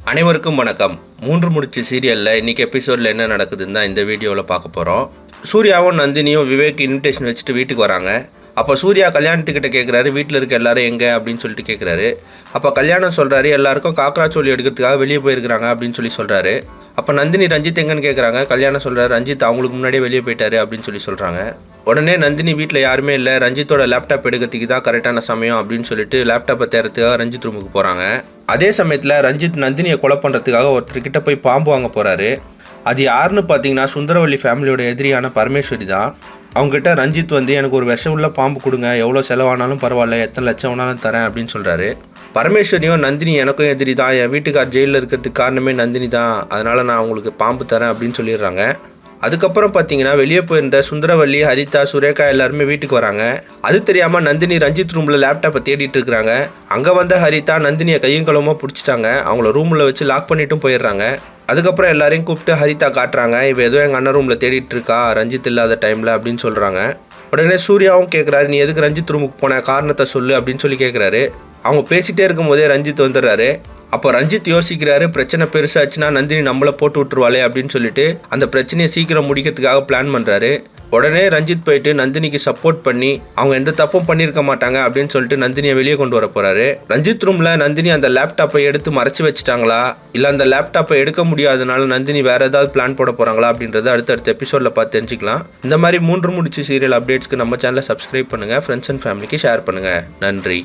அனைவருக்கும் வணக்கம். மூன்று முடிச்சு சீரியலில் இன்றைக்கி எபிசோடில் என்ன நடக்குதுன்னு தான் இந்த வீடியோவில் பார்க்க போகிறோம். சூர்யாவும் நந்தினியும் விவேக் இன்விடேஷன் வச்சுட்டு வீட்டுக்கு வராங்க. அப்போ சூர்யா கல்யாணத்துக்கிட்ட கேட்குறாரு, வீட்டில் இருக்க எல்லாரும் எங்கே அப்படின்னு சொல்லிட்டு கேட்குறாரு. அப்போ கல்யாணம் சொல்கிறாரு, எல்லாருக்கும் காக்கராச்சோலி எடுக்கிறதுக்காக வெளியே போயிருக்கிறாங்க அப்படின்னு சொல்கிறாரு. அப்போ நந்தினி ரஞ்சித் எங்கன்னு கேட்குறாங்க. கல்யாணம் சொல்கிறாரு, ரஞ்சித் அவங்களுக்கு முன்னாடியே வெளியே போயிட்டாரு அப்படின்னு சொல்கிறாங்க. உடனே நந்தினி வீட்டில் யாருமே இல்லை, ரஞ்சித்தோட லேப்டாப் எடுக்கிறதுக்கு தான் கரெக்டான சமயம் அப்படின்னு சொல்லிட்டு லேப்டாப்பை தேர்றதுக்காக ரஞ்சித் ரூமுக்கு போகிறாங்க. அதே சமயத்தில் ரஞ்சித் நந்தினியை கொலை பண்ணுறதுக்காக ஒருத்தர்கிட்ட போய் பாம்பு வாங்க போகிறாரு. அது யாருன்னு பார்த்தீங்கன்னா சுந்தரவல்லி ஃபேமிலியோட எதிரியான பரமேஸ்வரி தான். அவங்ககிட்ட ரஞ்சித் எனக்கு ஒரு விஷம் உள்ள பாம்பு கொடுங்க, எவ்வளோ செலவானாலும் பரவாயில்ல, எத்தனை லட்சம் வேணாலும் தரேன் அப்படின்னு சொல்கிறாரு. பரமேஸ்வரியும் நந்தினி எனக்கும் எதிரி தான், என் வீட்டுக்கார் ஜெயிலில் இருக்கிறதுக்கு காரணமே நந்தினி தான், அதனால் நான் உங்களுக்கு பாம்பு தரேன் அப்படின்னு சொல்லிடுறாங்க. அதுக்கப்புறம் பார்த்தீங்கன்னா வெளியே போயிருந்த சுந்தரவல்லி, ஹரிதா, சுரேகா எல்லாருமே வீட்டுக்கு வராங்க. அது தெரியாமல் நந்தினி ரஞ்சித் ரூமில் லேப்டாப்பை தேடிட்டு இருக்கிறாங்க. அங்கே வந்த ஹரிதா நந்தினியை கையும் களவுமா பிடிச்சிட்டாங்க. அவங்கள ரூமில் வச்சு லாக் பண்ணிட்டும் போயிடுறாங்க. அதுக்கப்புறம் எல்லாரையும் கூப்பிட்டு ஹரிதா காட்டுறாங்க, இப்போ ஏதோ எங்கள் அண்ணன் ரூமில் தேடிட்டு இருக்கா ரஞ்சித் இல்லாத டைமில் அப்படின்னு சொல்கிறாங்க. உடனே சூர்யாவும் கேட்குறாரு, நீ எதுக்கு ரஞ்சித் ரூமுக்கு போன, காரணத்தை சொல்லு அப்படின்னு சொல்லி கேட்குறாரு. அவங்க பேசிகிட்டே இருக்கும்போதே ரஞ்சித் வந்துடுறாரு. அப்போ ரஞ்சித் யோசிக்கிறாரு, பிரச்சனை பெருசாச்சுன்னா நந்தினி நம்மளை போட்டு விட்டுருவாளே அப்படின்னு சொல்லிட்டு அந்த பிரச்சனையை சீக்கிரம் முடிக்கிறதுக்காக பிளான் பண்ணுறாரு. உடனே ரஞ்சித் போயிட்டு நந்தினிக்கு சப்போர்ட் பண்ணி அவங்க எந்த தப்பும் பண்ணியிருக்க மாட்டாங்க அப்படின்னு சொல்லிட்டு நந்தினியை வெளியே கொண்டு வர போகிறாரு. ரஞ்சித் ரூமில் நந்தினி அந்த லேப்டாப்பை எடுத்து மறைச்சி வச்சுட்டாங்களா, இல்லை அந்த லேப்டாப்பை எடுக்க முடியாதனால நந்தினி வேறு ஏதாவது பிளான் போட போகிறாங்களா அப்படின்றத அடுத்தடுத்த எபிசோடில் பார்த்து தெரிஞ்சுக்கலாம். இந்த மாதிரி மூன்று முடிச்சு சீரியல் அப்டேட்ஸ்க்கு நம்ம சேனலை சப்ஸ்கிரைப் பண்ணுங்கள், ஃப்ரெண்ட்ஸ் அண்ட் ஃபேமிலிக்கு ஷேர் பண்ணுங்கள். நன்றி.